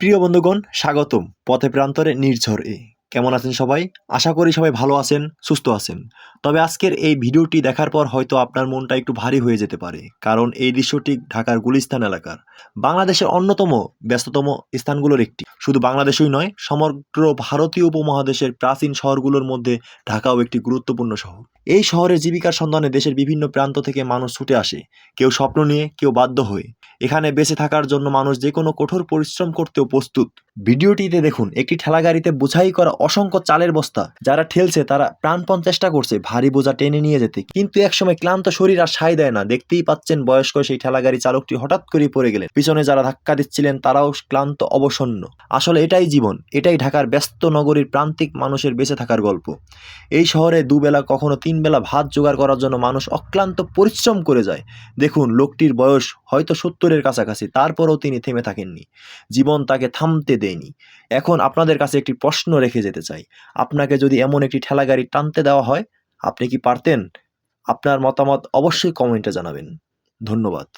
প্রিয় বন্ধুগণ, স্বাগতম পথে প্রান্তরে নির্ঝর এ। কেমন আছেন সবাই? আশা করি সবাই ভালো আছেন, সুস্থ আছেন। তবে আজকের এই ভিডিওটি দেখার পর হয়তো আপনার মনটা একটু ভারী হয়ে যেতে পারে, কারণ এই দৃশ্যটি ঢাকার গুলিস্তান এলাকার, বাংলাদেশের অন্যতম ব্যস্ততম স্থানগুলোর একটি। শুধু বাংলাদেশই নয়, সমগ্র ভারতীয় উপমহাদেশের প্রাচীন শহরগুলোর মধ্যে ঢাকাও একটি গুরুত্বপূর্ণ শহর। এই শহরে জীবিকার সন্ধানে দেশের বিভিন্ন প্রান্ত থেকে মানুষ ছুটে আসে, কেউ স্বপ্ন নিয়ে, কেউ বাধ্য হয়ে। এখানে বেঁচে থাকার জন্য মানুষ যে কোনো কঠোর পরিশ্রম করতেও প্রস্তুত। ভিডিওটিতে দেখুন একটি ঠেলাগাড়িতে বোঝাই করা অসংখ্য চালের বস্তা। যারা ঠেলছে তারা প্রাণপণ চেষ্টা করছে ভারী বোঝা টেনে নিয়ে যেতে, কিন্তু একসময় ক্লান্ত শরীর আর সায় দেয় না। দেখতেই পাচ্ছেন বয়স্ক সেই ঠেলাগাড়ি চালকটি হঠাৎ করে পড়ে গেলেন। পিছনে যারা ধাক্কা দিচ্ছিলেন তারাও ক্লান্ত, অবসন্ন। আসলে এটাই জীবন, এটাই ঢাকার ব্যস্ত নগরীর প্রান্তিক মানুষের বেঁচে থাকার গল্প। এই শহরে দুবেলা, কখনো 3 বেলা ভাত জোগাড় করার জন্য মানুষ অক্লান্ত পরিশ্রম করে যায়। দেখুন, লোকটির বয়স হয়তো 70-এর কাছাকাছি, তারপরেও তিনি থেমে থাকেননি। জীবন তাকে থামতে দেয়নি। এখন আপনাদের কাছে একটি প্রশ্ন রেখে যেতে চাই। আপনাকে যদি এমন একটি ঠেলাগাড়ি টানতে দেওয়া হয়, আপনি কি পারতেন? আপনার মতামত অবশ্যই কমেন্টে জানাবেন। ধন্যবাদ।